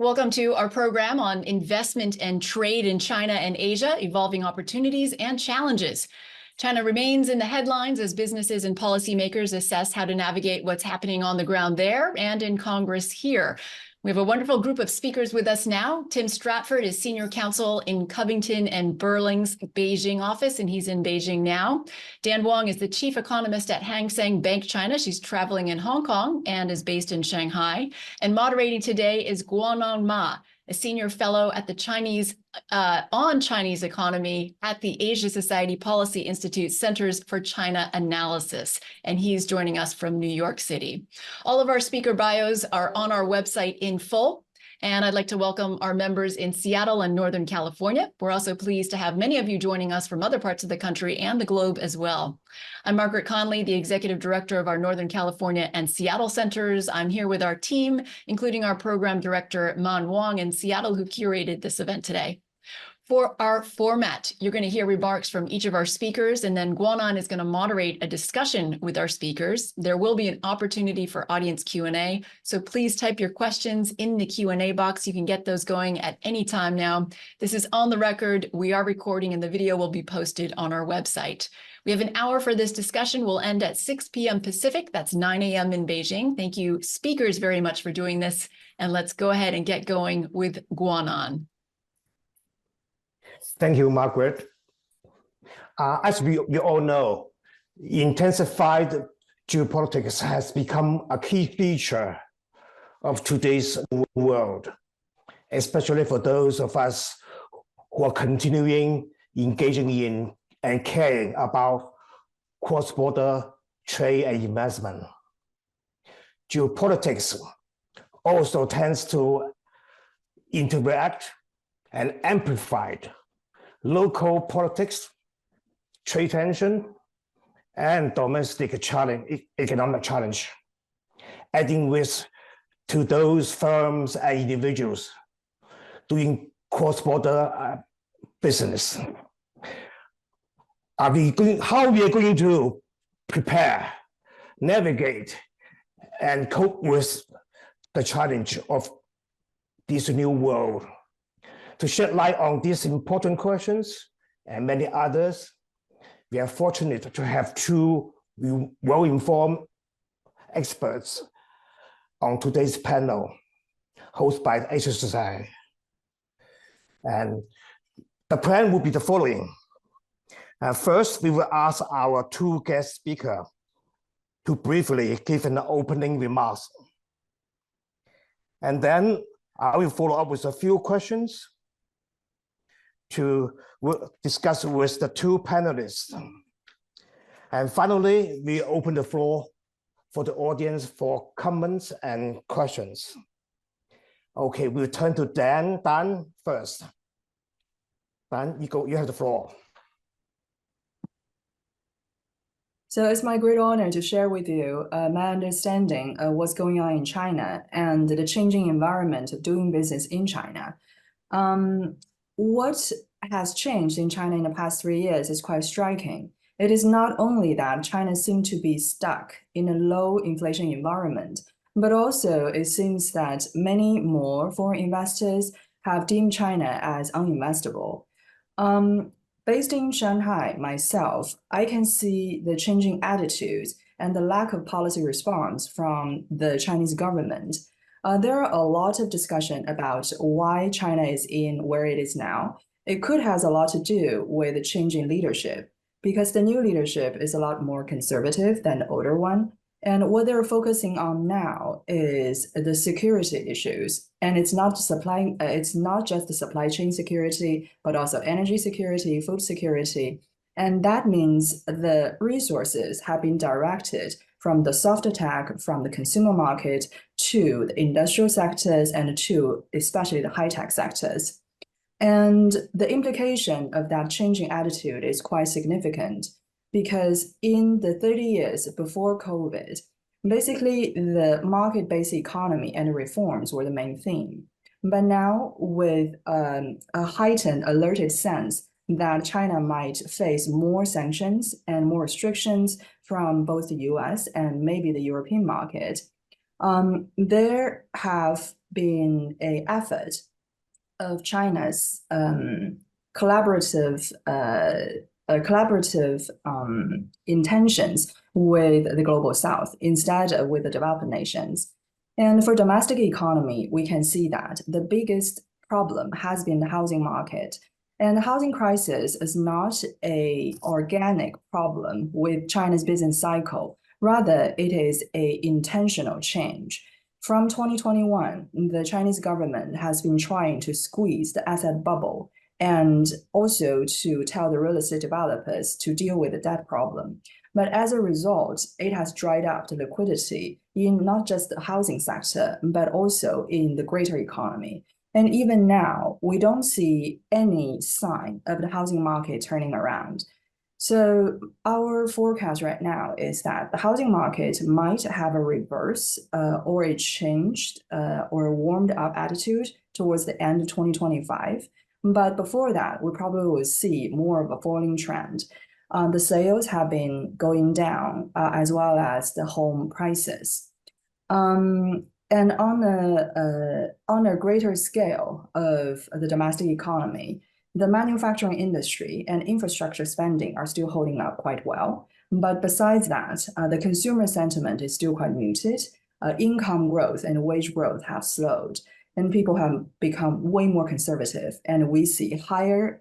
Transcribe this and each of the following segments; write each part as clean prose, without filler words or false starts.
Welcome to our program on investment and trade in China and Asia, evolving opportunities and challenges. China remains in the headlines as businesses and policymakers assess how to navigate what's happening on the ground there and in Congress here. We have a wonderful group of speakers with us now. Tim Stratford is senior counsel in Covington and Burling's Beijing office, and he's in Beijing now. Dan Wang is the chief economist at Hang Seng Bank China. She's traveling in Hong Kong and is based in Shanghai. And moderating today is Guonan, a senior fellow at the Chinese economy at the Asia Society Policy Institute Centers for China Analysis. And he's joining us from New York City. All of our speaker bios are on our website in full. And I'd like to welcome our members in Seattle and Northern California. We're also pleased to have many of you joining us from other parts of the country and the globe as well. I'm Margaret Conley, the executive director of our Northern California and Seattle centers. I'm here with our team, including our program director, Man Wang in Seattle, who curated this event today. For our format, you're going to hear remarks from each of our speakers, and then Guonan is going to moderate a discussion with our speakers. There will be an opportunity for audience Q&A, so please type your questions in the Q&A box. You can get those going at any time now. This is on the record. We are recording, and the video will be posted on our website. We have an hour for this discussion. We'll end at 6 p.m. Pacific. That's 9 a.m. in Beijing. Thank you, speakers, very much for doing this. And let's go ahead and get going with Guonan. Thank you, Margaret. As we all know, intensified geopolitics has become a key feature of today's world, especially for those of us who are continuing engaging in and caring about cross-border trade and investment. Geopolitics also tends to interact and amplify local politics, trade tension, and domestic economic challenge, adding risk to those firms and individuals doing cross-border business. How we are going to prepare, navigate, and cope with the challenge of this new world? To shed light on these important questions and many others, we are fortunate to have two well-informed experts on today's panel, hosted by the Asia Society. And the plan will be the following. First, we will ask our two guest speakers to briefly give an opening remarks. And then I will follow up with a few questions to discuss with the two panelists. And finally, we open the floor for the audience for comments and questions. Okay, we'll turn to Dan first. Dan, you have the floor. So it's my great honor to share with you my understanding of what's going on in China and the changing environment of doing business in China. What has changed in China in the past 3 years is quite striking. It is not only that China seems to be stuck in a low inflation environment, but also it seems that many more foreign investors have deemed China as uninvestable. Based in Shanghai myself, I can see the changing attitudes and the lack of policy response from the Chinese government. There are a lot of discussion about why China is in where it is now. It could have a lot to do with the changing leadership, because the new leadership is a lot more conservative than the older one. And what they're focusing on now is the security issues. And it's not just the supply chain security, but also energy security, food security. And that means the resources have been directed from the soft attack from the consumer market to the industrial sectors and to especially the high-tech sectors. And the implication of that changing attitude is quite significant, because in the 30 years before COVID, basically the market-based economy and reforms were the main theme. But now with a heightened alerted sense that China might face more sanctions and more restrictions from both the US and maybe the European market, There have been an effort of China's collaborative intentions with the global South instead of with the developed nations. And for domestic economy, we can see that the biggest problem has been the housing market. And the housing crisis is not an organic problem with China's business cycle. Rather, it is an intentional change. From 2021, the Chinese government has been trying to squeeze the asset bubble and also to tell the real estate developers to deal with the debt problem. But as a result, it has dried up the liquidity in not just the housing sector, but also in the greater economy. And even now, we don't see any sign of the housing market turning around. So our forecast right now is that the housing market might have a reverse or a changed or a warmed up attitude towards the end of 2025. But before that, we probably will see more of a falling trend. The sales have been going down as well as the home prices. And on a greater scale of the domestic economy, the manufacturing industry and infrastructure spending are still holding up quite well. But besides that, the consumer sentiment is still quite muted. Income growth and wage growth have slowed, and people have become way more conservative. And we see higher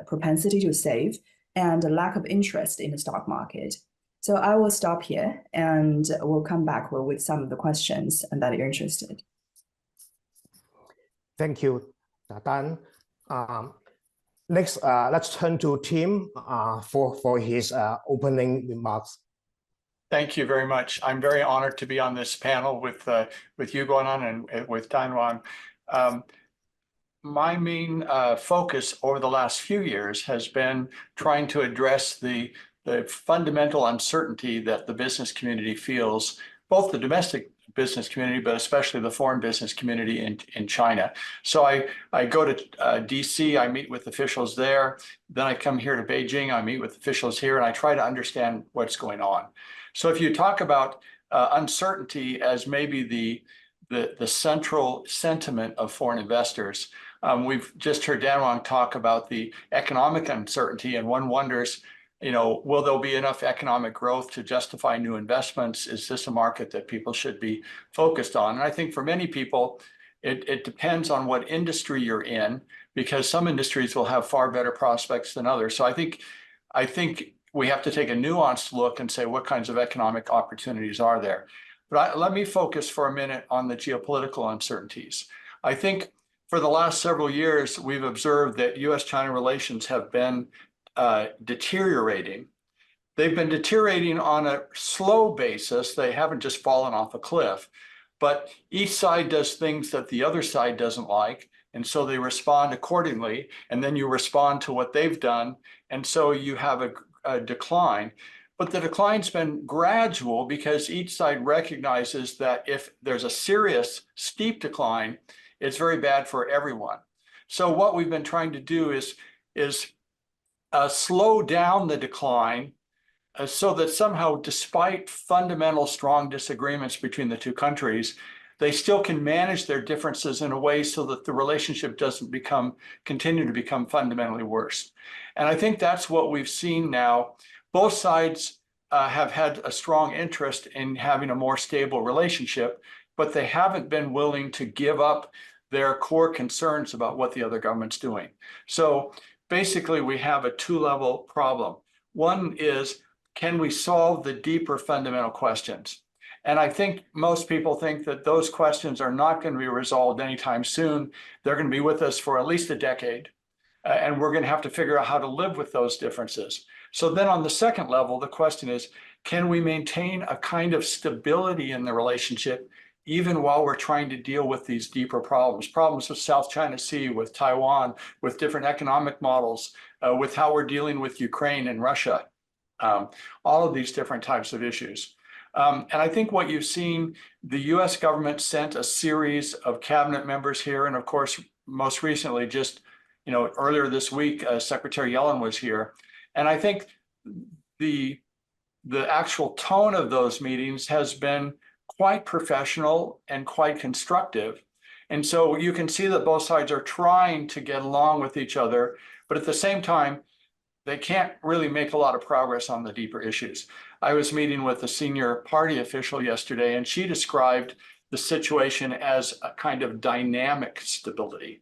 propensity to save and a lack of interest in the stock market. So I will stop here and we'll come back with some of the questions that you're interested. Thank you, Dan. Next, let's turn to Tim for his opening remarks. Thank you very much. I'm very honored to be on this panel with you, Guonan, and with Dan Wang. My main focus over the last few years has been trying to address the fundamental uncertainty that the business community feels, both the domestic business community, but especially the foreign business community in China. So I go to DC, I meet with officials there, then I come here to Beijing, I meet with officials here, and I try to understand what's going on. So if you talk about uncertainty as maybe the central sentiment of foreign investors, we've just heard Dan Wang talk about the economic uncertainty, and one wonders, will there be enough economic growth to justify new investments? Is this a market that people should be focused on? And I think for many people, it depends on what industry you're in, because some industries will have far better prospects than others. So I think we have to take a nuanced look and say, what kinds of economic opportunities are there? But let me focus for a minute on the geopolitical uncertainties. I think for the last several years, we've observed that U.S.-China relations have been deteriorating. They've been deteriorating on a slow basis. They haven't just fallen off a cliff, but each side does things that the other side doesn't like, and so they respond accordingly, and then you respond to what they've done, and so you have a decline. But the decline's been gradual because each side recognizes that if there's a serious, steep decline, it's very bad for everyone. So what we've been trying to do is slow down the decline so that somehow, despite fundamental strong disagreements between the two countries, they still can manage their differences in a way so that the relationship doesn't continue to become fundamentally worse. And I think that's what we've seen now. Both sides have had a strong interest in having a more stable relationship, but they haven't been willing to give up their core concerns about what the other government's doing. So basically, we have a two-level problem. One is, can we solve the deeper fundamental questions? And I think most people think that those questions are not going to be resolved anytime soon. They're going to be with us for at least a decade. And we're going to have to figure out how to live with those differences. So then on the second level, the question is, can we maintain a kind of stability in the relationship even while we're trying to deal with these deeper problems with South China Sea, with Taiwan, with different economic models, with how we're dealing with Ukraine and Russia, all of these different types of issues. And I think what you've seen, the US government sent a series of cabinet members here. And of course, most recently, just earlier this week, Secretary Yellen was here. And I think the actual tone of those meetings has been quite professional and quite constructive. And so you can see that both sides are trying to get along with each other, but at the same time, they can't really make a lot of progress on the deeper issues. I was meeting with a senior party official yesterday, and she described the situation as a kind of dynamic stability.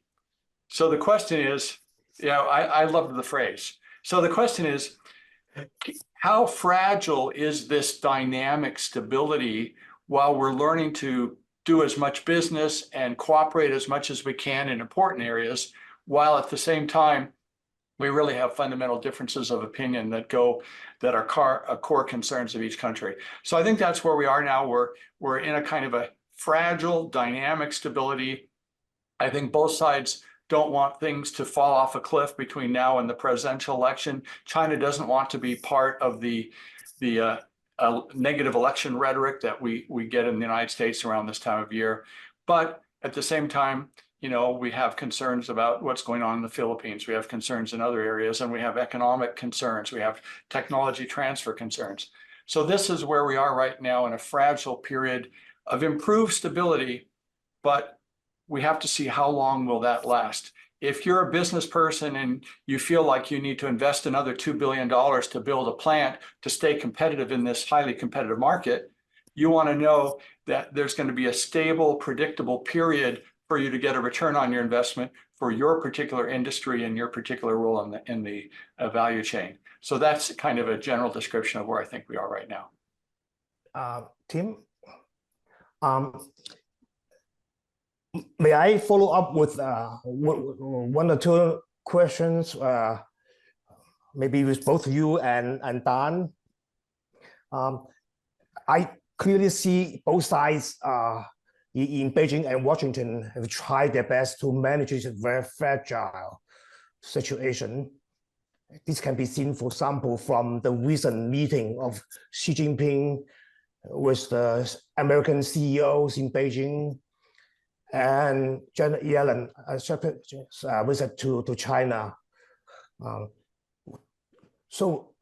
So the question is, I love the phrase. So the question is, how fragile is this dynamic stability while we're learning to do as much business and cooperate as much as we can in important areas, while at the same time, we really have fundamental differences of opinion that are core concerns of each country. So I think that's where we are now. We're in a kind of a fragile, dynamic stability. I think both sides don't want things to fall off a cliff between now and the presidential election. China doesn't want to be part of the negative election rhetoric that we get in the United States around this time of year. But at the same time, we have concerns about what's going on in the Philippines. We have concerns in other areas, and we have economic concerns. We have technology transfer concerns. So this is where we are right now, in a fragile period of improved stability, but we have to see how long will that last. If you're a business person and you feel like you need to invest another $2 billion to build a plant to stay competitive in this highly competitive market, you want to know that there's going to be a stable, predictable period for you to get a return on your investment for your particular industry and your particular role in the value chain. So that's kind of a general description of where I think we are right now. Tim, may I follow up with one or two questions, maybe with both you and Dan? I clearly see both sides in Beijing and Washington have tried their best to manage this very fragile situation. This can be seen, for example, from the recent meeting of Xi Jinping with the American CEOs in Beijing, and Janet Yellen visit to China. So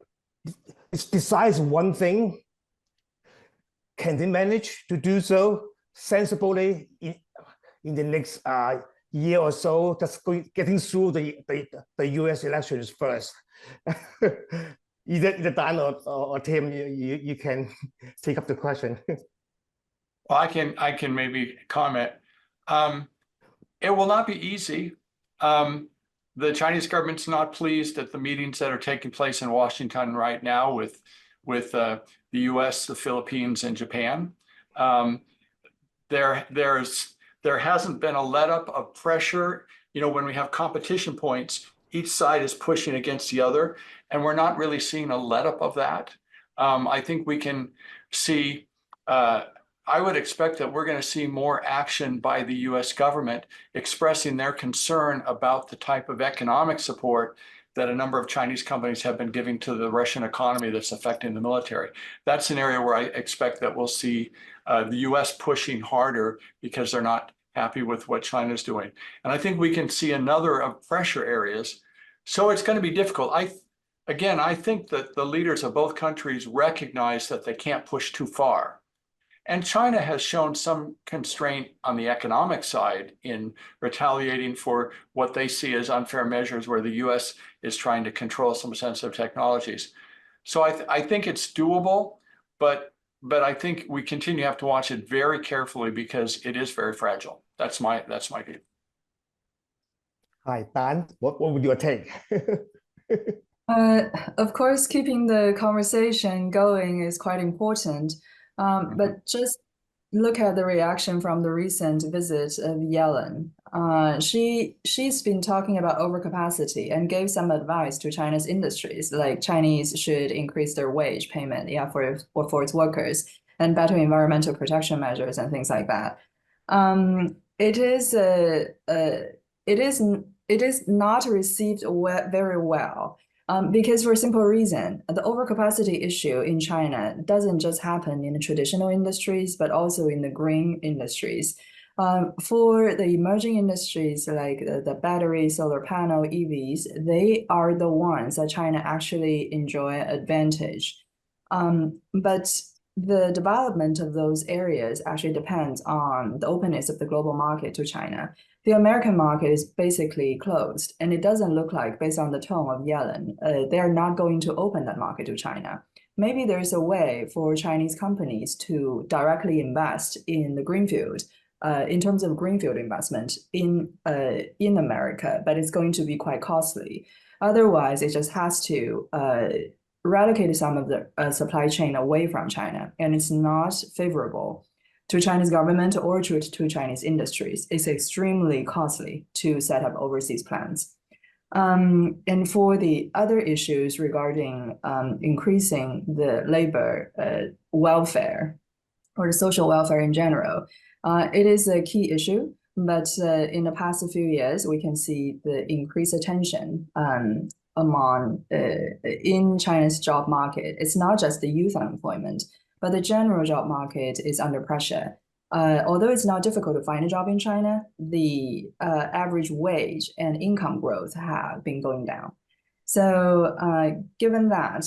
it's besides one thing, can they manage to do so sensibly in the next year or so, just getting through the US elections first? Either Dan or Tim, you can take up the question. Well, I can maybe comment. It will not be easy. The Chinese government's not pleased at the meetings that are taking place in Washington right now with the US, the Philippines, and Japan. There hasn't been a let-up of pressure. When we have competition points, each side is pushing against the other, and we're not really seeing a let-up of that. I think we can see, I would expect that we're going to see more action by the US government expressing their concern about the type of economic support that a number of Chinese companies have been giving to the Russian economy that's affecting the military. That's an area where I expect that we'll see the US pushing harder because they're not happy with what China's doing. And I think we can see another of pressure areas. So it's going to be difficult. I think that the leaders of both countries recognize that they can't push too far. And China has shown some constraint on the economic side in retaliating for what they see as unfair measures where the US is trying to control some sensitive technologies. So I think it's doable, but I think we continue to have to watch it very carefully because it is very fragile. That's my view. Hi, Dan, what would your take? Of course, keeping the conversation going is quite important. But just look at the reaction from the recent visit of Yellen. She's been talking about overcapacity and gave some advice to China's industries, like Chinese should increase their wage payment, for its workers, and better environmental protection measures and things like that. It is not received very well. Because for a simple reason, the overcapacity issue in China doesn't just happen in the traditional industries, but also in the green industries. For the emerging industries like the battery, solar panel, EVs, they are the ones that China actually enjoy advantage. But the development of those areas actually depends on the openness of the global market to China. The American market is basically closed, and it doesn't look like, based on the tone of Yellen, they're not going to open that market to China. Maybe there's a way for Chinese companies to directly invest in the greenfield, in terms of greenfield investment in America, but it's going to be quite costly. Otherwise, it just has to relocate some of the supply chain away from China, and it's not favorable to Chinese government or to Chinese industries. It's extremely costly to set up overseas plants. And for the other issues regarding increasing the labor welfare or the social welfare in general, it is a key issue. But in the past few years, we can see the increased attention among in China's job market. It's not just the youth unemployment, but the general job market is under pressure. Although it's not difficult to find a job in China, the average wage and income growth have been going down. So given that,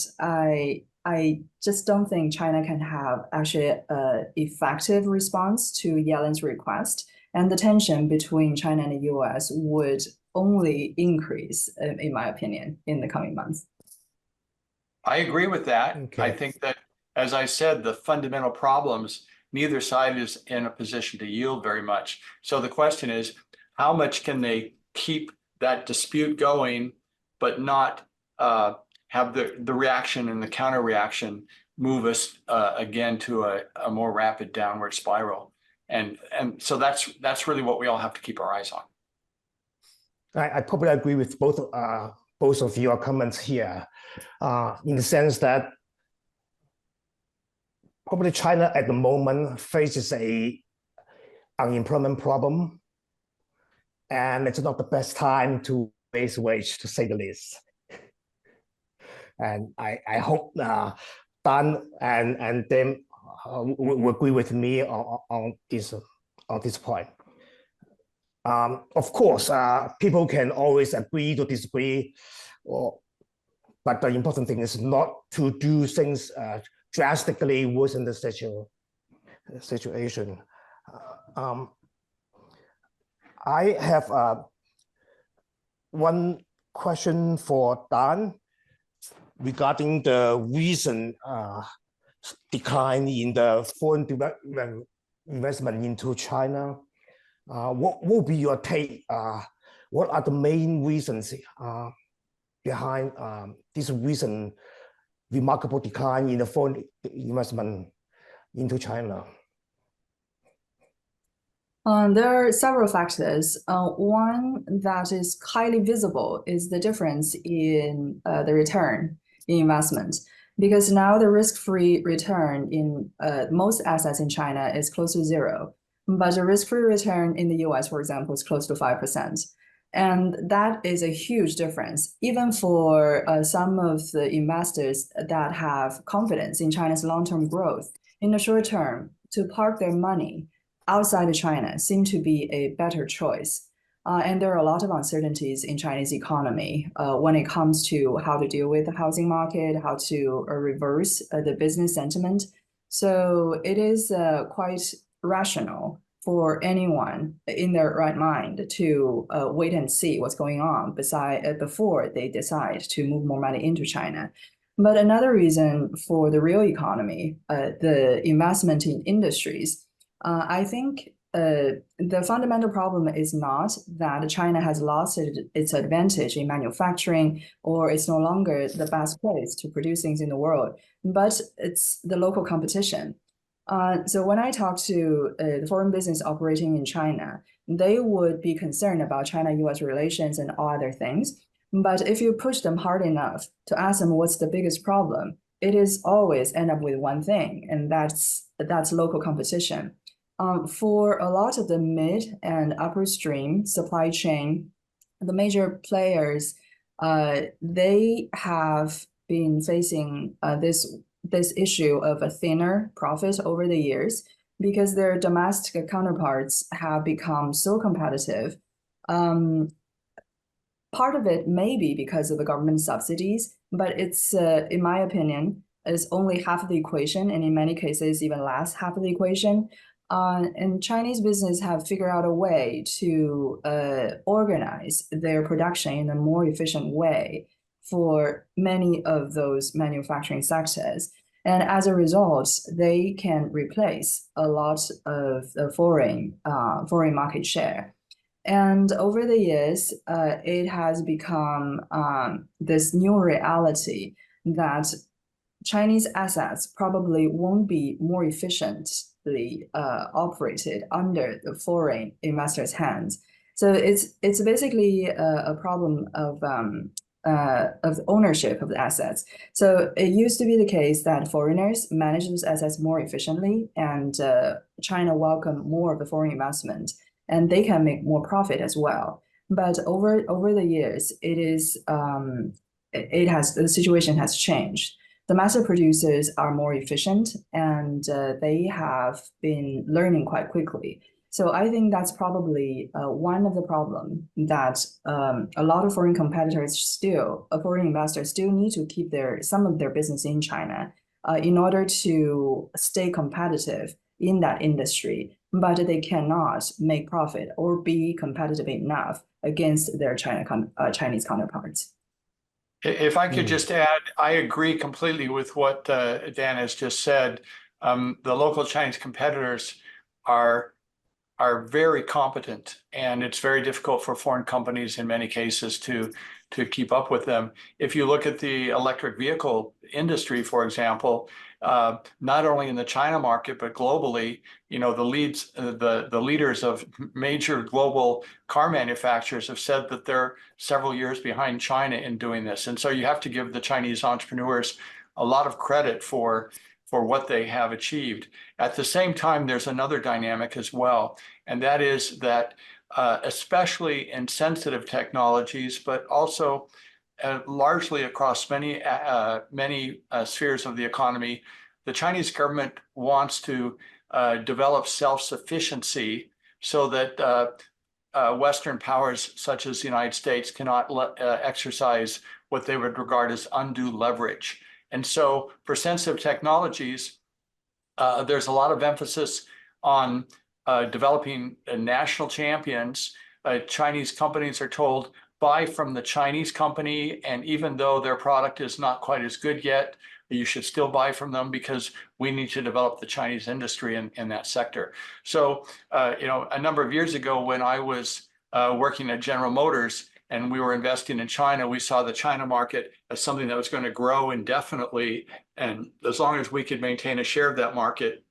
I just don't think China can have actually an effective response to Yellen's request. And the tension between China and the US would only increase, in my opinion, in the coming months. I agree with that. Okay. I think that, as I said, the fundamental problems, neither side is in a position to yield very much. So the question is, how much can they keep that dispute going, but not have the reaction and the counter reaction move us again to a more rapid downward spiral? And so that's really what we all have to keep our eyes on. I probably agree with both of your comments here, in the sense that probably China at the moment faces a unemployment problem, and it's not the best time to raise wage, to say the least. And I hope Dan and them will agree with me on this point. Of course, people can always agree to disagree, but the important thing is not to do things drastically worsen the situation. I have one question for Dan regarding the recent decline in the foreign investment into China. What will be your take? What are the main reasons behind this recent remarkable decline in the foreign investment into China? There are several factors. One that is highly visible is the difference in the return in investment, because now the risk-free return in most assets in China is close to zero, but the risk-free return in the US, for example, is close to 5%. And that is a huge difference, even for some of the investors that have confidence in China's long-term growth. In the short term, to park their money outside of China seem to be a better choice. And there are a lot of uncertainties in Chinese economy when it comes to how to deal with the housing market, how to reverse the business sentiment. So it is quite rational for anyone in their right mind to wait and see what's going on before they decide to move more money into China. But another reason for the real economy, the investment in industries, I think the fundamental problem is not that China has lost its advantage in manufacturing, or it's no longer the best place to produce things in the world, but it's the local competition. So when I talk to the foreign business operating in China, they would be concerned about China-US relations and all other things. But if you push them hard enough to ask them what's the biggest problem, it is always end up with one thing, and that's local competition. For a lot of the mid and upstream supply chain, the major players, they have been facing this issue of a thinner profit over the years because their domestic counterparts have become so competitive. Part of it may be because of the government subsidies, but it's, in my opinion, is only half of the equation, and in many cases, even last half of the equation. And Chinese business have figured out a way to organize their production in a more efficient way for many of those manufacturing sectors. And as a result, they can replace a lot of the foreign market share. And over the years, it has become this new reality that Chinese assets probably won't be more efficiently operated under the foreign investors' hands. So it's basically a problem of ownership of the assets. So it used to be the case that foreigners manage those assets more efficiently, and China welcome more of the foreign investment, and they can make more profit as well. But over the years, the situation has changed. The master producers are more efficient, and they have been learning quite quickly. So I think that's probably one of the problems that a lot of foreign investors still need to keep some of their business in China in order to stay competitive in that industry, but they cannot make profit or be competitive enough against their Chinese counterparts. If I could just add, I agree completely with what Dan has just said. The local Chinese competitors are very competent, and it's very difficult for foreign companies in many cases to keep up with them. If you look at the electric vehicle industry, for example, not only in the China market but globally, the leaders of major global car manufacturers have said that they're several years behind China in doing this. And so you have to give the Chinese entrepreneurs a lot of credit for what they have achieved. At the same time, there's another dynamic as well, and that is that especially in sensitive technologies, but also largely across many spheres of the economy, the Chinese government wants to develop self-sufficiency so that Western powers such as the United States cannot exercise what they would regard as undue leverage. And so for sensitive technologies, there's a lot of emphasis on developing national champions. Chinese companies are told, buy from the Chinese company, and even though their product is not quite as good yet, you should still buy from them because we need to develop the Chinese industry in that sector. So, a number of years ago when I was working at General Motors and we were investing in China, we saw the China market as something that was going to grow indefinitely. And as long as we could maintain a share of that market,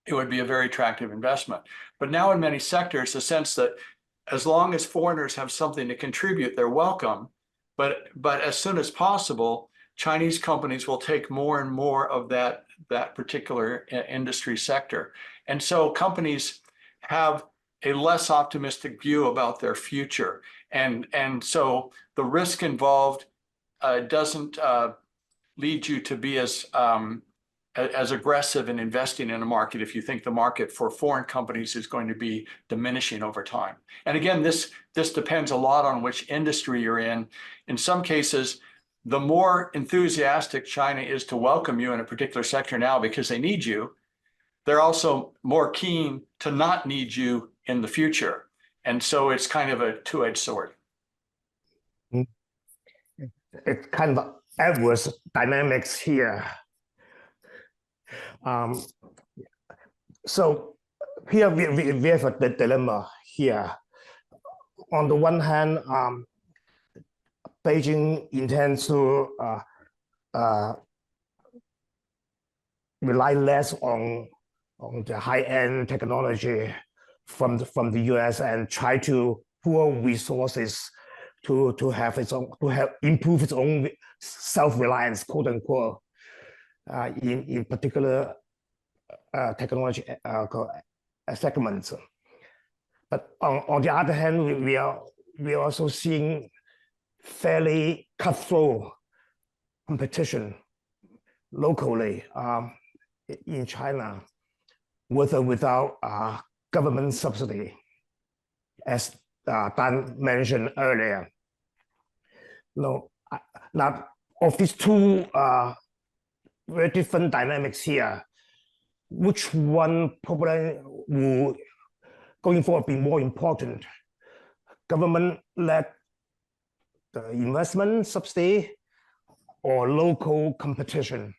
it would be a very attractive investment. But now in many sectors, the sense that as long as foreigners have something to contribute, they're welcome. But as soon as possible, Chinese companies will take more and more of that particular industry sector. And so companies have a less optimistic view about their future. And so the risk involved doesn't lead you to be as aggressive in investing in a market if you think the market for foreign companies is going to be diminishing over time. And again, this depends a lot on which industry you're in. In some cases, the more enthusiastic China is to welcome you in a particular sector now because they need you, they're also more keen to not need you in the future. And so it's kind of a two-edged sword. It's kind of adverse dynamics here. So here we have a dilemma here. On the one hand, Beijing intends to rely less on the high-end technology from the US and try to pool resources to improve its own self-reliance, quote unquote, in particular technology segments. But on the other hand, we are also seeing fairly cutthroat competition locally in China, with or without government subsidy, as Dan mentioned earlier. Now, of these two very different dynamics here. Which one probably will going forward be more important? Government-led investment subsidy or local competition?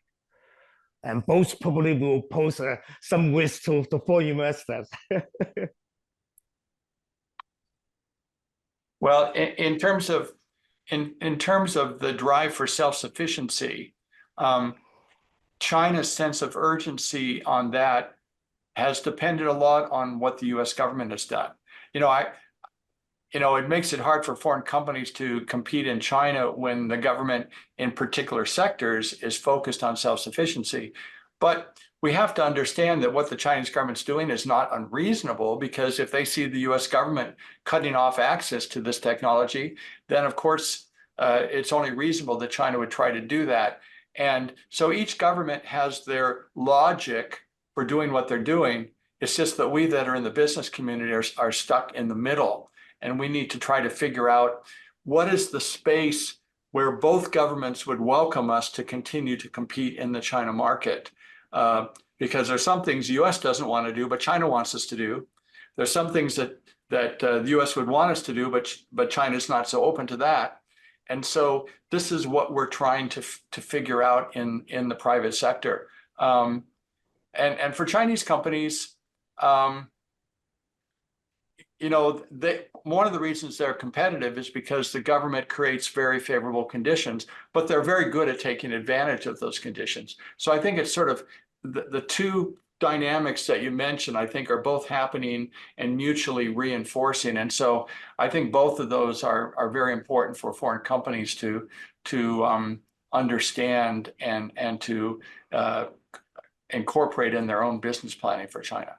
And both probably will pose some risk to foreign investors. Well, in terms of the drive for self-sufficiency, China's sense of urgency on that has depended a lot on what the U.S. government has done. It makes it hard for foreign companies to compete in China when the government in particular sectors is focused on self-sufficiency. But we have to understand that what the Chinese government's doing is not unreasonable, because if they see the U.S. government cutting off access to this technology, then of course it's only reasonable that China would try to do that. And so each government has their logic for doing what they're doing. It's just that we that are in the business community are stuck in the middle. And we need to try to figure out what is the space where both governments would welcome us to continue to compete in the China market. Because there's some things the U.S. doesn't want to do, but China wants us to do. There's some things that the U.S. would want us to do, but China's not so open to that. And so this is what we're trying to figure out in the private sector. And for Chinese companies, one of the reasons they're competitive is because the government creates very favorable conditions, but they're very good at taking advantage of those conditions. So I think it's sort of the two dynamics that you mentioned, I think, are both happening and mutually reinforcing. And so I think both of those are very important for foreign companies to understand and to incorporate in their own business planning for China.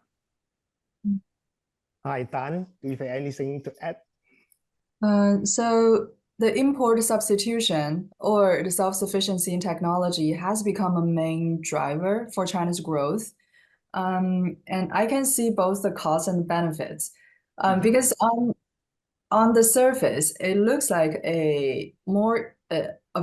Hi, Dan, do you have anything to add? So the import substitution or the self-sufficiency in technology has become a main driver for China's growth. And I can see both the costs and benefits, because on the surface, it looks like a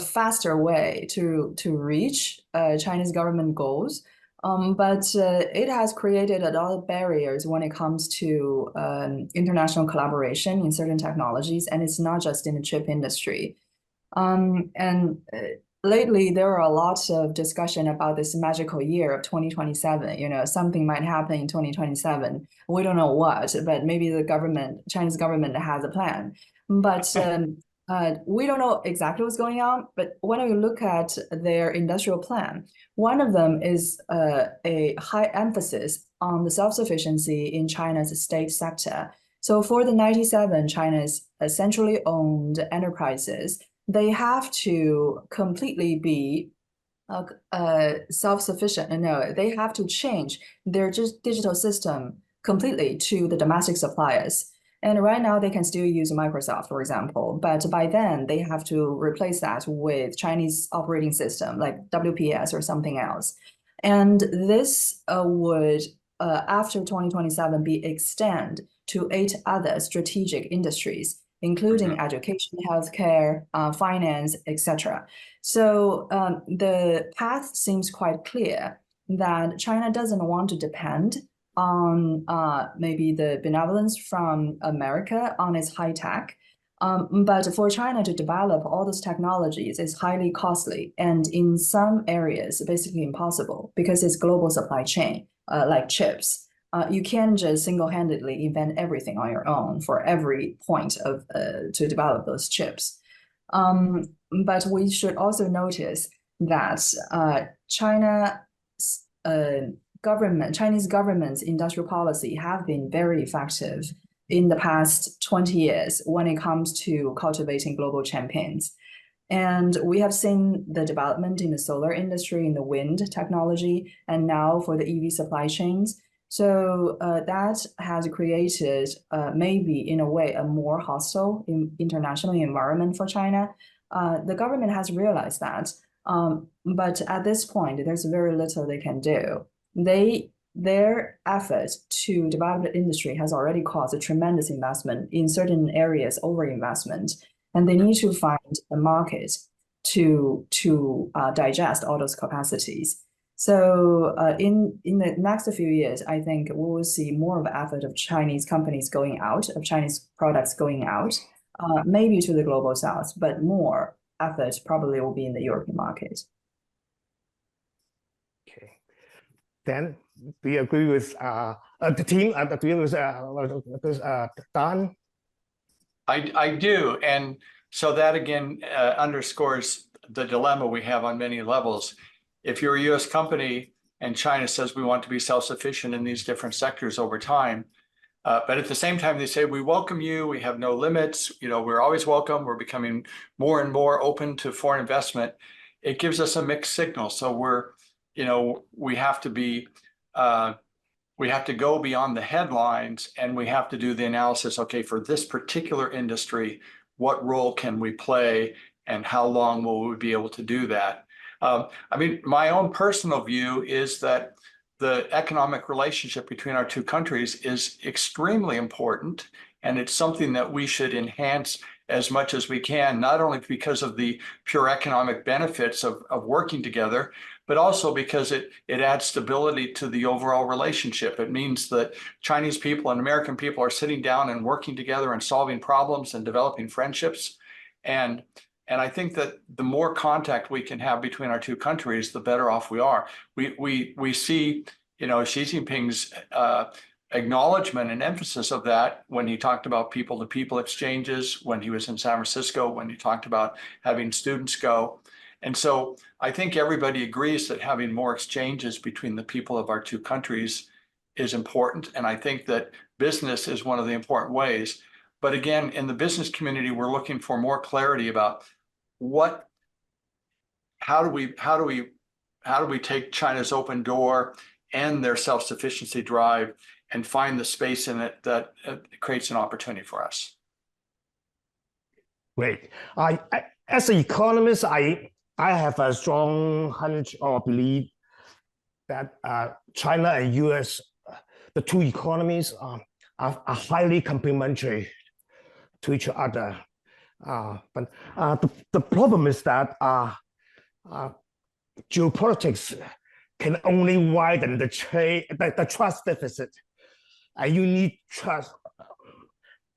faster way to reach Chinese government goals. But it has created a lot of barriers when it comes to international collaboration in certain technologies, and it's not just in the chip industry. Lately, there are a lot of discussion about this magical year of 2027. Something might happen in 2027. We don't know what, but maybe the Chinese government has a plan. But we don't know exactly what's going on. But when we look at their industrial plan, one of them is a high emphasis on the self-sufficiency in China's state sector. So for the 97 China's centrally owned enterprises, they have to completely be self-sufficient. No, they have to change their digital system completely to the domestic suppliers. And right now they can still use Microsoft, for example, but by then they have to replace that with Chinese operating system like WPS or something else. And this would, after 2027, be extended to 8 other strategic industries, including education, healthcare, finance, etc. So the path seems quite clear that China doesn't want to depend on maybe the benevolence from America on its high tech. But for China to develop all those technologies is highly costly, and in some areas, basically impossible, because it's global supply chain, like chips. You can't just single-handedly invent everything on your own for every point of to develop those chips. But we should also notice that Chinese government's industrial policy have been very effective in the past 20 years when it comes to cultivating global champions. And we have seen the development in the solar industry, in the wind technology, and now for the EV supply chains. So that has created maybe in a way a more hostile international environment for China. The government has realized that, but at this point, there's very little they can do. Their effort to develop the industry has already caused a tremendous investment in certain areas, overinvestment, and they need to find a market to digest all those capacities. So in the next few years, I think we will see more of an effort of Chinese companies going out, of Chinese products going out, maybe to the global south, but more effort probably will be in the European market. Okay. Then do you agree with the team? Do you agree with Dan? I do. And so that again underscores the dilemma we have on many levels. If you're a US company and China says we want to be self-sufficient in these different sectors over time, but at the same time, they say, we welcome you, we have no limits, we're always welcome, we're becoming more and more open to foreign investment. It gives us a mixed signal. So we have to be, we have to go beyond the headlines and we have to do the analysis, okay, for this particular industry, what role can we play and how long will we be able to do that? I mean, my own personal view is that the economic relationship between our two countries is extremely important, and it's something that we should enhance as much as we can, not only because of the pure economic benefits of working together, but also because it adds stability to the overall relationship. It means that Chinese people and American people are sitting down and working together and solving problems and developing friendships. And I think that the more contact we can have between our two countries, the better off we are. We see, Xi Jinping's acknowledgement and emphasis of that when he talked about people-to-people exchanges, when he was in San Francisco, when he talked about having students go. And so I think everybody agrees that having more exchanges between the people of our two countries is important. And I think that business is one of the important ways. But again, in the business community, we're looking for more clarity about how do we take China's open door and their self-sufficiency drive and find the space in it that creates an opportunity for us. Great. As an economist, I have a strong hunch or belief that China and US, the two economies, are highly complementary to each other. But the problem is that geopolitics can only widen the trust deficit. You need trust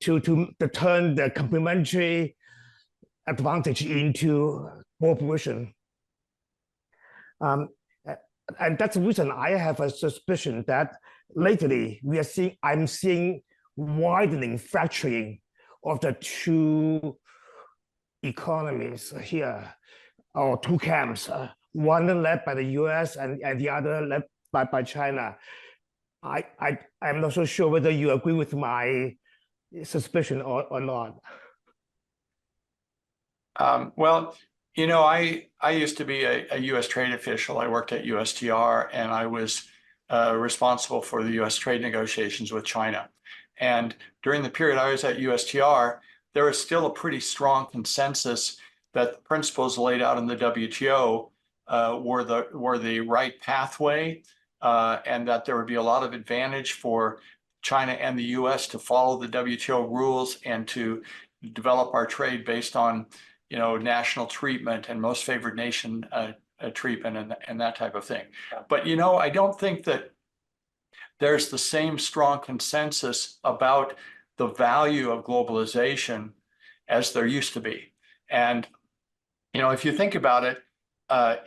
to turn the complementary advantage into cooperation. And that's the reason I have a suspicion that lately I'm seeing widening fracturing of the two economies here, or two camps, one led by the US and the other led by China. I'm not so sure whether you agree with my suspicion or not. Well, I used to be a US trade official. I worked at USTR, and I was responsible for the US trade negotiations with China. And during the period I was at USTR, there was still a pretty strong consensus that the principles laid out in the WTO were the right pathway, and that there would be a lot of advantage for China and the US to follow the WTO rules and to develop our trade based on national treatment and most favored nation treatment and that type of thing. But I don't think that there's the same strong consensus about the value of globalization as there used to be. And if you think about it,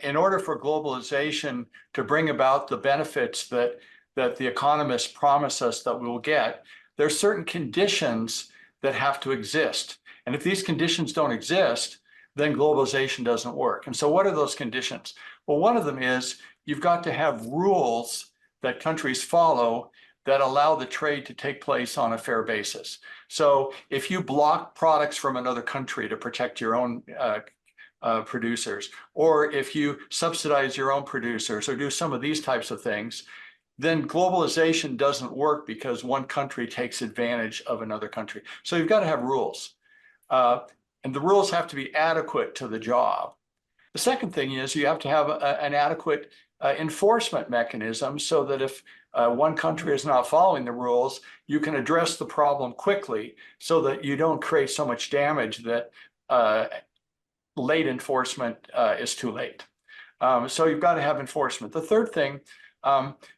in order for globalization to bring about the benefits that the economists promise us that we will get, there's certain conditions that have to exist. And if these conditions don't exist, then globalization doesn't work. And so what are those conditions? Well, one of them is you've got to have rules that countries follow that allow the trade to take place on a fair basis. So if you block products from another country to protect your own producers, or if you subsidize your own producers or do some of these types of things, then globalization doesn't work because one country takes advantage of another country. So you've got to have rules. And the rules have to be adequate to the job. The second thing is you have to have an adequate enforcement mechanism so that if one country is not following the rules, you can address the problem quickly so that you don't create so much damage that late enforcement is too late. So you've got to have enforcement. The third thing,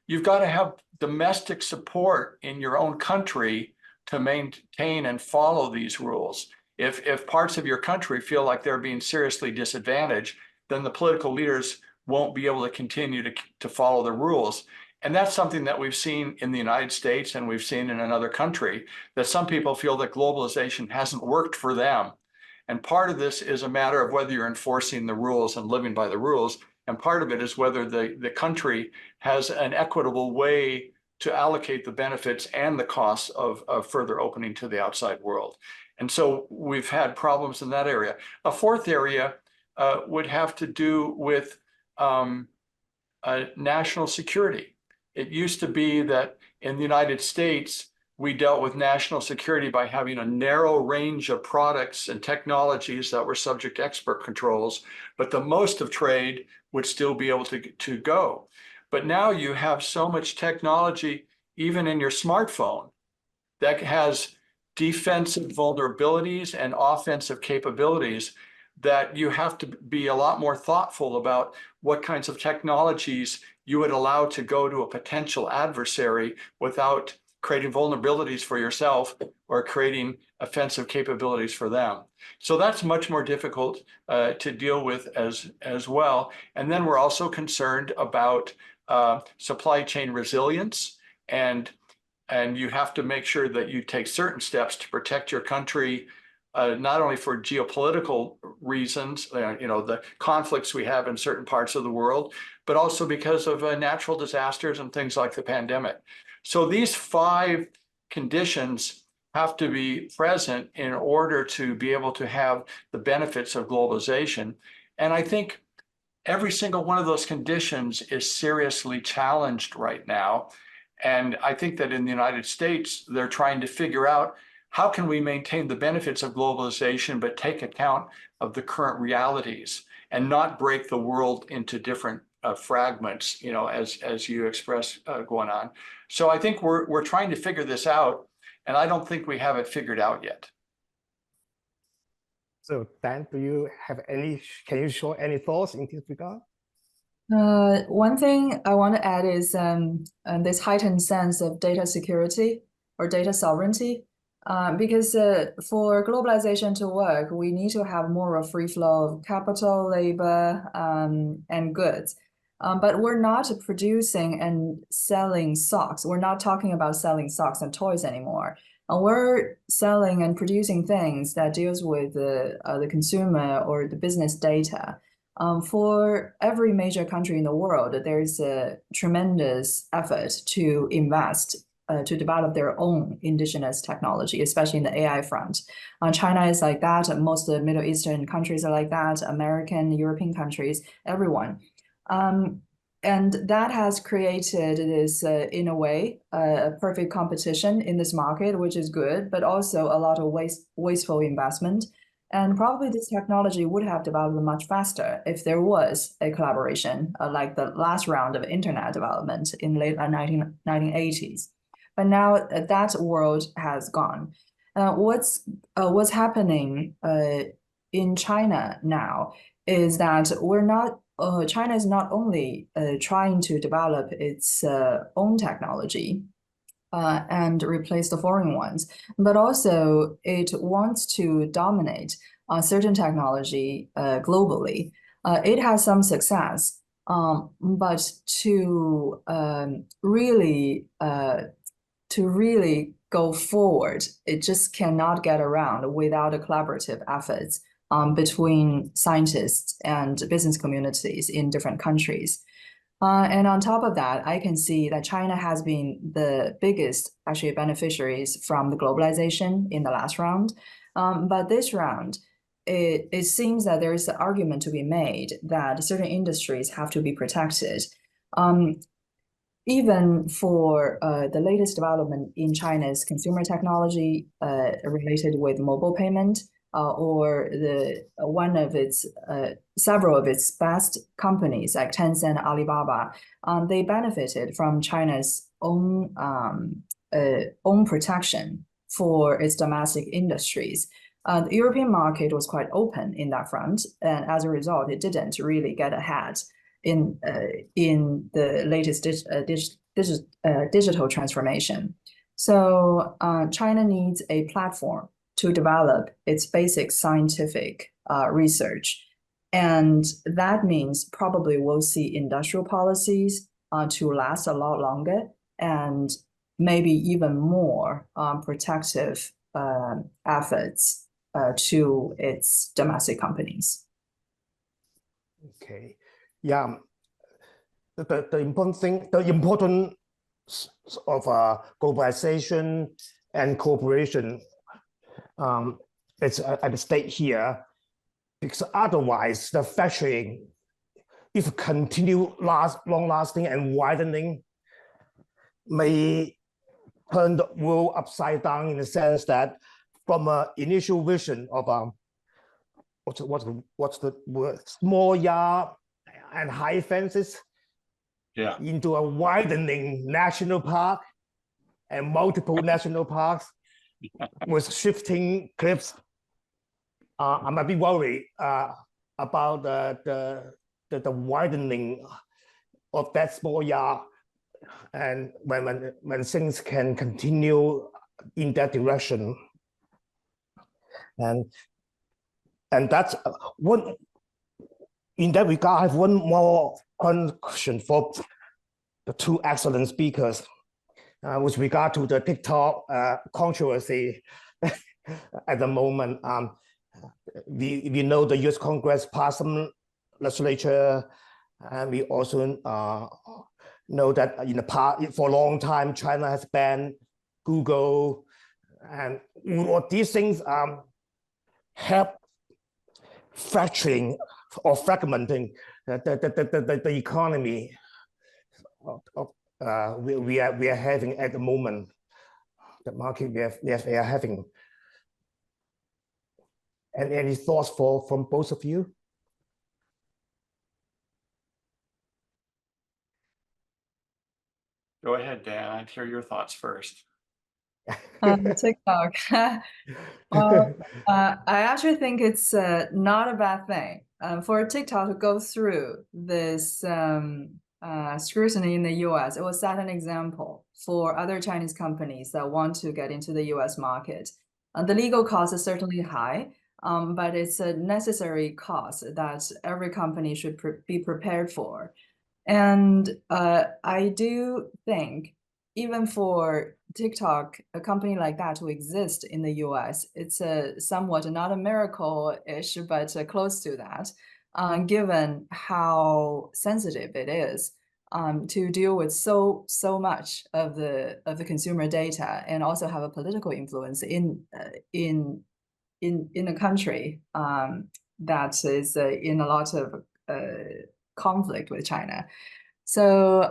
you've got to have domestic support in your own country to maintain and follow these rules. If parts of your country feel like they're being seriously disadvantaged, then the political leaders won't be able to continue to follow the rules. And that's something that we've seen in the United States and we've seen in another country, that some people feel that globalization hasn't worked for them. And part of this is a matter of whether you're enforcing the rules and living by the rules. And part of it is whether the country has an equitable way to allocate the benefits and the costs of further opening to the outside world. And so we've had problems in that area. A fourth area would have to do with national security. It used to be that in the United States, we dealt with national security by having a narrow range of products and technologies that were subject to export controls, but the most of trade would still be able to go. But now you have so much technology, even in your smartphone, that has defensive vulnerabilities and offensive capabilities, that you have to be a lot more thoughtful about what kinds of technologies you would allow to go to a potential adversary without creating vulnerabilities for yourself or creating offensive capabilities for them. So that's much more difficult to deal with as well. And then we're also concerned about supply chain resilience, and you have to make sure that you take certain steps to protect your country, not only for geopolitical reasons, the conflicts we have in certain parts of the world, but also because of natural disasters and things like the pandemic. So these 5 conditions have to be present in order to be able to have the benefits of globalization. And I think every single one of those conditions is seriously challenged right now. And I think that in the United States, they're trying to figure out, how can we maintain the benefits of globalization, but take account of the current realities and not break the world into different fragments, as you express, Guonan. So I think we're trying to figure this out, and I don't think we have it figured out yet. So Dan, can you show any thoughts in this regard? One thing I want to add is this heightened sense of data security or data sovereignty. Because for globalization to work, we need to have more of a free flow of capital, labor, and goods. But we're not producing and selling socks. We're not talking about selling socks and toys anymore. We're selling and producing things that deals with the consumer or the business data. For every major country in the world, there's a tremendous effort to invest to develop their own indigenous technology, especially in the AI front. China is like that. Most of the Middle Eastern countries are like that. American, European countries, everyone. And that has created this, in a way, a perfect competition in this market, which is good, but also a lot of wasteful investment. And probably this technology would have developed much faster if there was a collaboration, like the last round of internet development in late 1980s. But now that world has gone. What's happening in China now is that China is not only trying to develop its own technology and replace the foreign ones, but also it wants to dominate certain technology globally. It has some success, but to really go forward, it just cannot get around without a collaborative efforts between scientists and business communities in different countries. And on top of that, I can see that China has been the biggest actually beneficiaries from the globalization in the last round. But this round, it seems that there is an argument to be made that certain industries have to be protected. Even for the latest development in China's consumer technology related with mobile payment, or several of its best companies like Tencent, Alibaba, they benefited from China's own protection for its domestic industries. The European market was quite open in that front, and as a result, it didn't really get ahead in the latest digital transformation. So China needs a platform to develop its basic scientific research. And that means probably we'll see industrial policies to last a lot longer and maybe even more protective efforts to its domestic companies. Okay, yeah. The important thing, the importance of globalization and cooperation, it's at stake here, because otherwise the fracturing, if continue long-lasting and widening, may turn the world upside down in the sense that from an initial vision of what's the word, small yard and high fences, Yeah. into a widening national park and multiple national parks with shifting cliffs. I'm a bit worried about the widening of that small yard, and when things can continue in that direction. And that's one. In that regard, I have one more question for the two excellent speakers with regard to the TikTok controversy at the moment. We know the US Congress passed some legislature, and we also know that in the past, for a long time, China has banned Google, and all these things help fracturing or fragmenting the economy we are having at the moment, the market we are having. And any thoughts from both of you? Go ahead, Dan. I'd hear your thoughts first. TikTok. Well, I actually think it's not a bad thing for TikTok to go through this scrutiny in the US. It will set an example for other Chinese companies that want to get into the US market. The legal cost is certainly high, but it's a necessary cost that every company should be prepared for. And I do think even for TikTok, a company like that to exist in the US, it's a somewhat not a miracle-ish, but close to that, given how sensitive it is to deal with so much of the consumer data, and also have a political influence in a country that is in a lot of conflict with China. So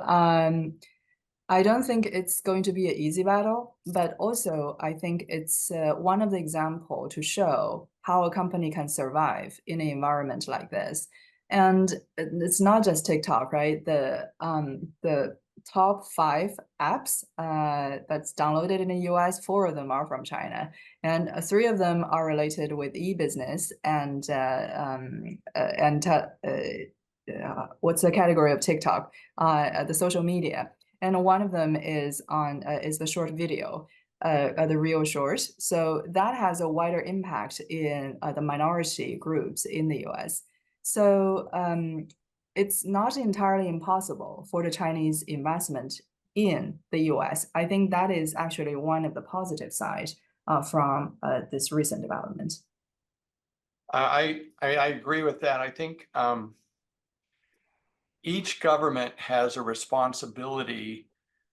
I don't think it's going to be an easy battle, but also I think it's one of the examples to show how a company can survive in an environment like this. And it's not just TikTok, right? The top 5 apps that's downloaded in the US, 4 of them are from China, and 3 of them are related with e-business and what's the category of TikTok? The social media. And one of them is the short video, the real short. So that has a wider impact in the minority groups in the US. So it's not entirely impossible for the Chinese investment in the US. I think that is actually one of the positive sides from this recent development. I agree with that. I think each government has a responsibility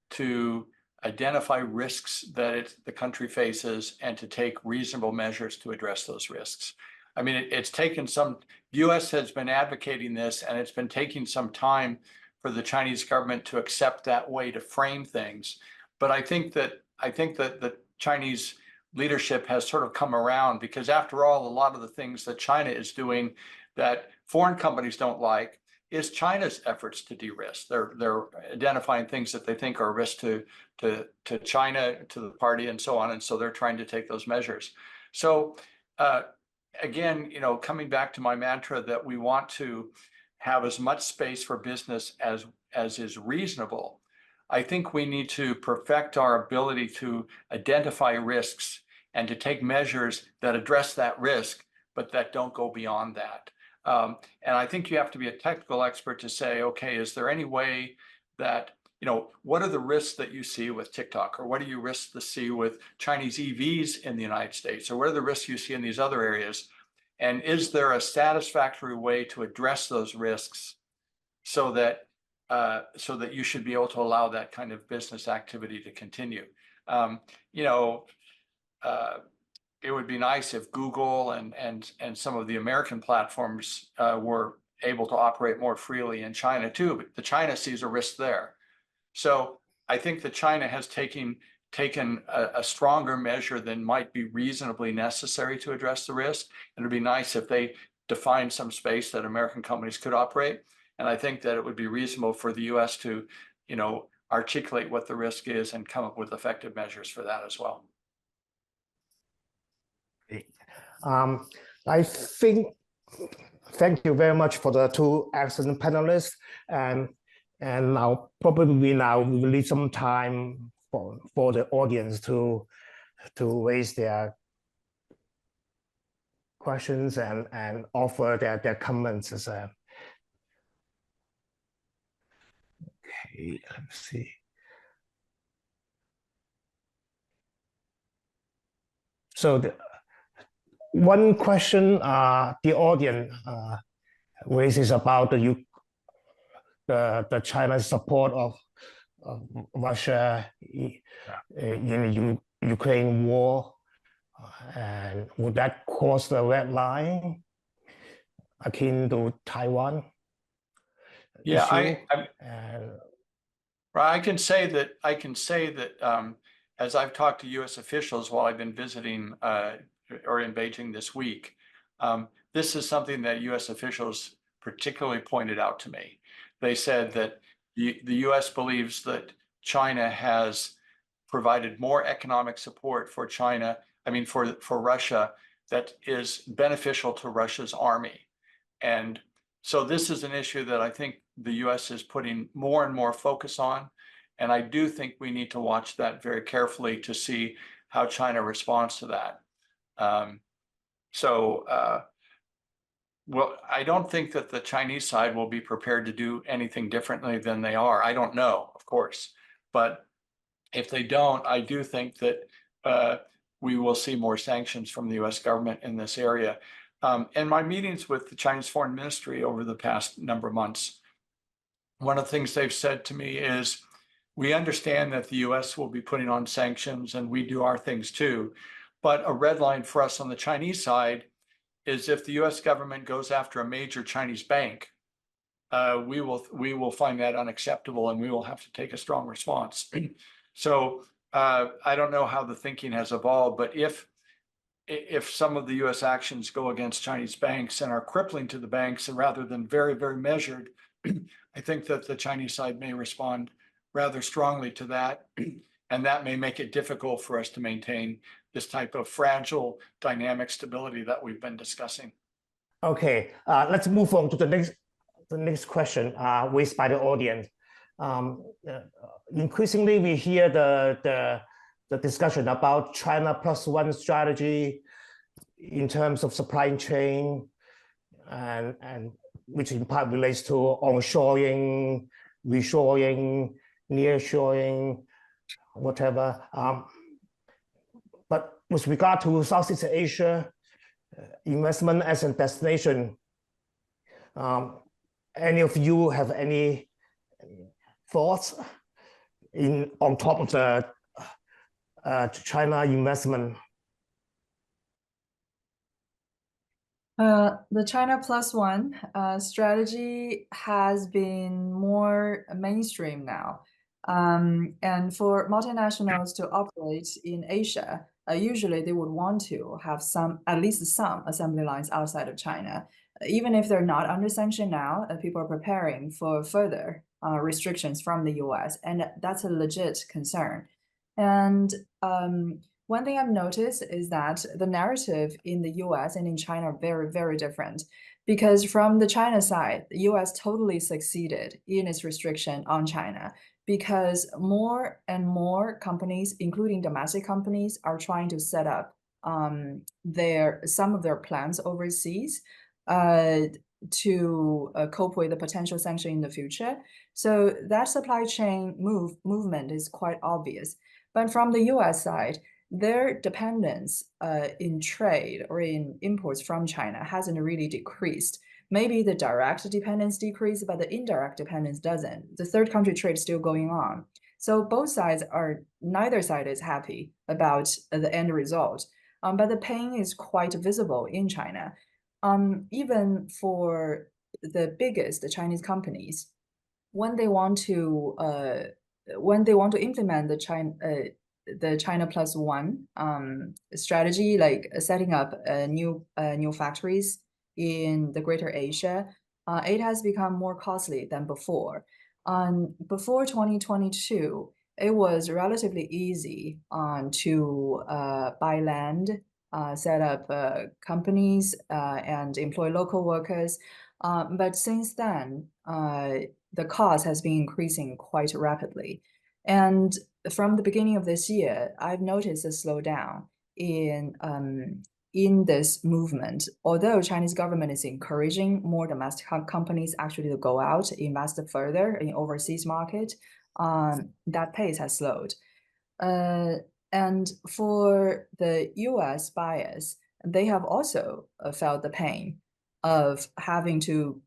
to identify risks that the country faces and to take reasonable measures to address those risks. I mean, it's taken some, US has been advocating this, and it's been taking some time for the Chinese government to accept that way to frame things. But I think that the Chinese leadership has sort of come around, because after all, a lot of the things that China is doing that foreign companies don't like is China's efforts to de-risk. They're identifying things that they think are a risk to China, to the party, and so on. And so they're trying to take those measures. So again, coming back to my mantra that we want to have as much space for business as is reasonable, I think we need to perfect our ability to identify risks and to take measures that address that risk, but that don't go beyond that. And I think you have to be a technical expert to say, okay, is there any way that, what are the risks that you see with TikTok? Or what are you risks to see with Chinese EVs in the United States? Or what are the risks you see in these other areas? And is there a satisfactory way to address those risks so that you should be able to allow that kind of business activity to continue? It would be nice if Google and some of the American platforms were able to operate more freely in China too, but the China sees a risk there. So I think that China has taken a stronger measure than might be reasonably necessary to address the risk. And it'd be nice if they defined some space that American companies could operate. And I think that it would be reasonable for the US to, articulate what the risk is and come up with effective measures for that as well. I think, thank you very much for the two excellent panelists. And now we will leave some time for the audience to raise their questions and offer their comments. Okay, let's see. So one question the audience raises about the China's support of Russia in the Ukraine war, and would that cross the red line akin to Taiwan? Yeah, issue? I can say that as I've talked to U.S. officials while I've been visiting or in Beijing this week, this is something that U.S. officials particularly pointed out to me. They said that the U.S. believes that China has provided more economic support for Russia that is beneficial to Russia's army. And so this is an issue that I think the U.S. is putting more and more focus on. And I do think we need to watch that very carefully to see how China responds to that. Well, I don't think that the Chinese side will be prepared to do anything differently than they are. I don't know, of course. But if they don't, I do think that we will see more sanctions from the U.S. government in this area. In my meetings with the Chinese Foreign Ministry over the past number of months, one of the things they've said to me is, we understand that the U.S. will be putting on sanctions and we do our things too. But a red line for us on the Chinese side is if the U.S. government goes after a major Chinese bank, we will find that unacceptable and we will have to take a strong response. So I don't know how the thinking has evolved, but if some of the U.S. actions go against Chinese banks and are crippling to the banks, and rather than very, very measured, I think that the Chinese side may respond rather strongly to that. And that may make it difficult for us to maintain this type of fragile dynamic stability that we've been discussing. Okay, let's move on to the next question raised by the audience. Increasingly, we hear the discussion about China +1 strategy in terms of supply chain, and which in part relates to onshoring, reshoring, nearshoring, whatever. But with regard to Southeast Asia, investment as a destination, any of you have any thoughts on top of the China investment? The China +1 strategy has been more mainstream now. And for multinationals to operate in Asia, usually they would want to have at least some assembly lines outside of China. Even if they're not under sanction now, people are preparing for further restrictions from the US, and that's a legit concern. And one thing I've noticed is that the narrative in the US and in China are very, very different. Because from the China side, the US totally succeeded in its restriction on China because more and more companies, including domestic companies, are trying to set up some of their plans overseas to cope with the potential sanction in the future. So that supply chain movement is quite obvious. But from the US side, their dependence in trade or in imports from China hasn't really decreased. Maybe the direct dependence decreased, but the indirect dependence doesn't. The third country trade is still going on. So neither side is happy about the end result. But the pain is quite visible in China. Even for the biggest Chinese companies, when they want to implement the China Plus One strategy, like setting up new factories in the Greater Asia, it has become more costly than before. Before 2022, it was relatively easy to buy land, set up companies, and employ local workers. But since then, the cost has been increasing quite rapidly. And from the beginning of this year, I've noticed a slowdown in this movement. Although Chinese government is encouraging more domestic companies actually to go out, invest further in overseas market, that pace has slowed. And for the US buyers, they have also felt the pain of having to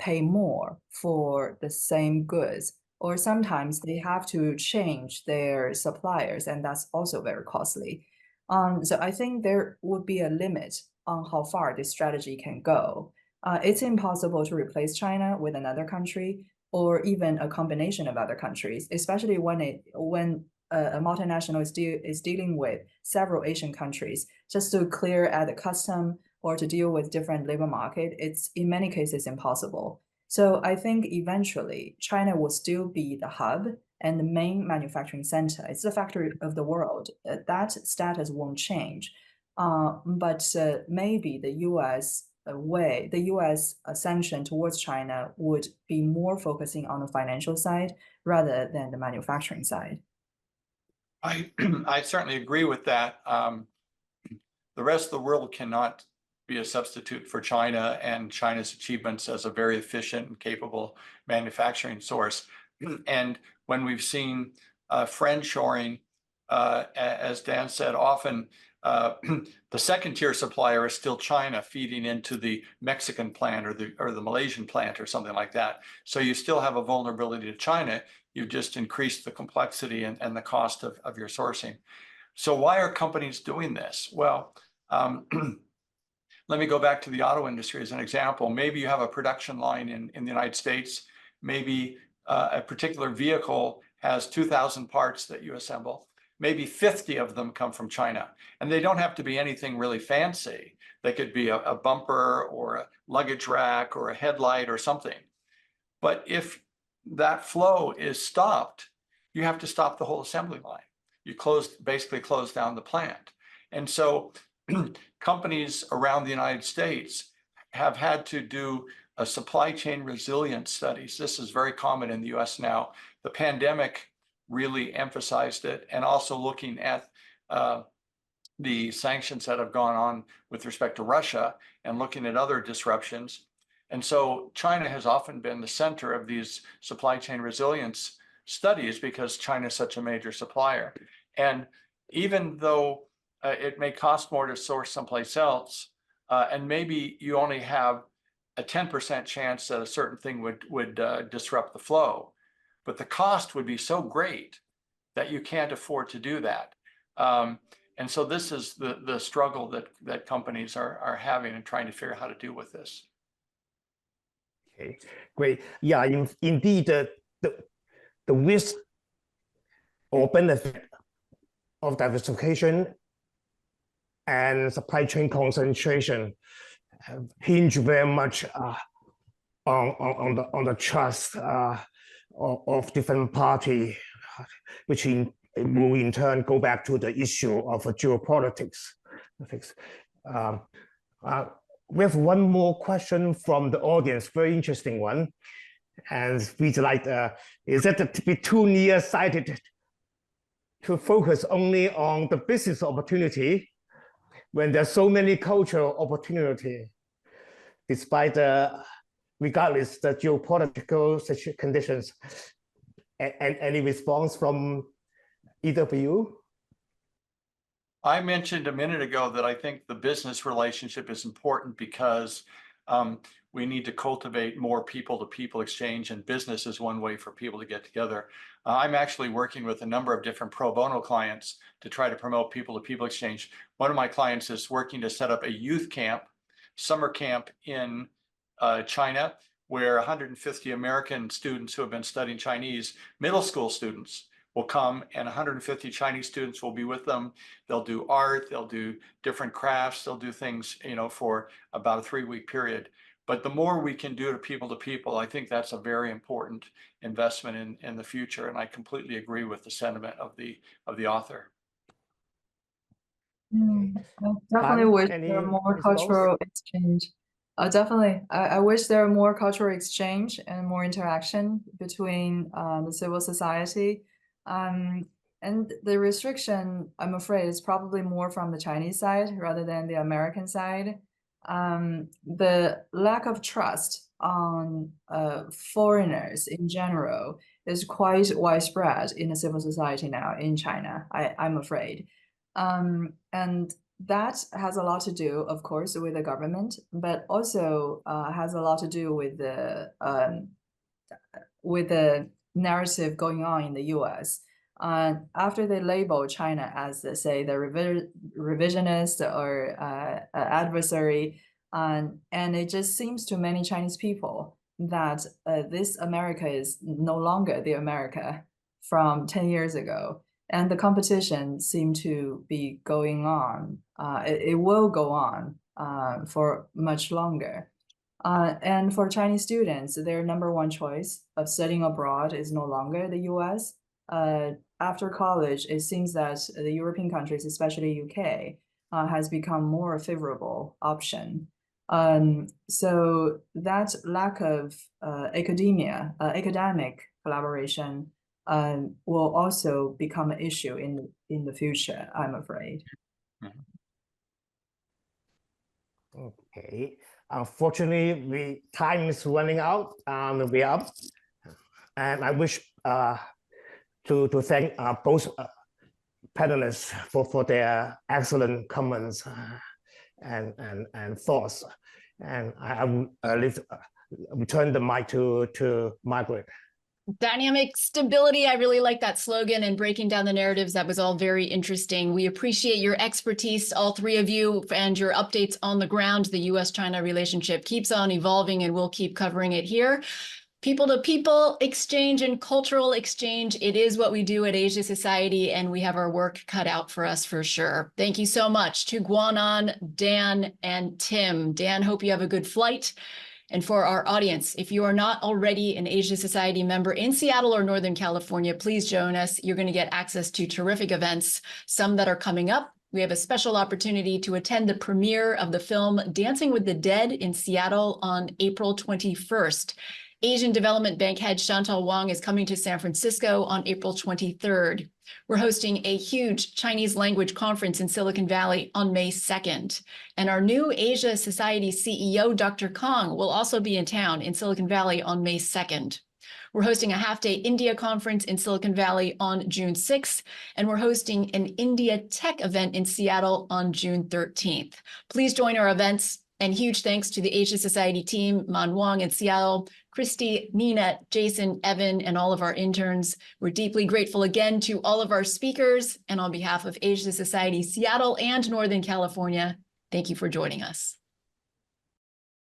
pay more for the same goods, or sometimes they have to change their suppliers, and that's also very costly. So I think there would be a limit on how far this strategy can go. It's impossible to replace China with another country or even a combination of other countries, especially when a multinational is dealing with several Asian countries just to clear at the custom or to deal with different labor market. It's in many cases impossible. So I think eventually China will still be the hub and the main manufacturing center. It's the factory of the world. That status won't change. But maybe the US sanction towards China would be more focusing on the financial side rather than the manufacturing side. I certainly agree with that. The rest of the world cannot be a substitute for China and China's achievements as a very efficient and capable manufacturing source. And when we've seen friendshoring, as Dan said, often the second tier supplier is still China feeding into the Mexican plant or the Malaysian plant or something like that. So you still have a vulnerability to China. You've just increased the complexity and the cost of your sourcing. So why are companies doing this? Well, let me go back to the auto industry as an example. Maybe you have a production line in the United States. Maybe a particular vehicle has 2,000 parts that you assemble. Maybe 50 of them come from China. And they don't have to be anything really fancy. They could be a bumper or a luggage rack or a headlight or something. But if that flow is stopped, you have to stop the whole assembly line. You basically close down the plant. And so companies around the United States have had to do a supply chain resilience studies. This is very common in the US now. The pandemic really emphasized it, and also looking at the sanctions that have gone on with respect to Russia and looking at other disruptions. And so China has often been the center of these supply chain resilience studies because China is such a major supplier. And even though it may cost more to source someplace else, and maybe you only have a 10% chance that a certain thing would disrupt the flow, but the cost would be so great that you can't afford to do that. And so this is the struggle that companies are having and trying to figure out how to deal with this. Okay, great. Yeah, indeed, the risk or benefit of diversification and supply chain concentration hinge very much on the trust of different parties, which will in turn go back to the issue of geopolitics. We have one more question from the audience, very interesting one. And we'd like, is it to be too nearsighted to focus only on the business opportunity when there's so many cultural opportunity, despite regardless the geopolitical conditions? Any response from either of you? I mentioned a minute ago that I think the business relationship is important because we need to cultivate more people-to-people exchange, and business is one way for people to get together. I'm actually working with a number of different pro bono clients to try to promote people-to-people exchange. One of my clients is working to set up a youth camp, summer camp in China, where 150 American students who have been studying Chinese, middle school students, will come, and 150 Chinese students will be with them. They'll do art, they'll do different crafts, they'll do things, for about a 3-week period. But the more we can do to people, I think that's a very important investment in the future. And I completely agree with the sentiment of the author. I definitely wish there were more cultural exchange. Definitely. I wish there were more cultural exchange and more interaction between the civil society. And the restriction, I'm afraid, is probably more from the Chinese side rather than the American side. The lack of trust on foreigners in general is quite widespread in the civil society now in China, I'm afraid. And that has a lot to do, of course, with the government, but also has a lot to do with the narrative going on in the US. After they label China as, say, the revisionist or adversary, and it just seems to many Chinese people that this America is no longer the America from 10 years ago. And the competition seems to be going on. It will go on for much longer. And for Chinese students, their number one choice of studying abroad is no longer the US. After college, it seems that the European countries, especially UK, has become more favorable option. So that lack of academic collaboration will also become an issue in the future, I'm afraid. Okay. Unfortunately, time is running out. We're up. And I wish to thank both panelists for their excellent comments and thoughts. And I will return the mic to Margaret. Dynamic stability. I really like that slogan, and breaking down the narratives. That was all very interesting. We appreciate your expertise, all three of you, and your updates on the ground. The US-China relationship keeps on evolving, and we'll keep covering it here. People-to-people exchange and cultural exchange. It is what we do at Asia Society, and we have our work cut out for us for sure. Thank you so much to Guonan, Dan, and Tim. Dan, hope you have a good flight. And for our audience, if you are not already an Asia Society member in Seattle or Northern California, please join us. You're going to get access to terrific events, some that are coming up. We have a special opportunity to attend the premiere of the film Dancing with the Dead in Seattle on April 21st. Asian Development Bank head Chantal Wang is coming to San Francisco on April 23rd. We're hosting a huge Chinese language conference in Silicon Valley on May 2nd. And our new Asia Society CEO, Dr. Kong, will also be in town in Silicon Valley on May 2nd. We're hosting a half-day India conference in Silicon Valley on June 6th, and we're hosting an India Tech event in Seattle on June 13th. Please join our events. And huge thanks to the Asia Society team, Man Wang in Seattle, Christy, Nina, Jason, Evan, and all of our interns. We're deeply grateful again to all of our speakers. And on behalf of Asia Society Seattle and Northern California, thank you for joining us.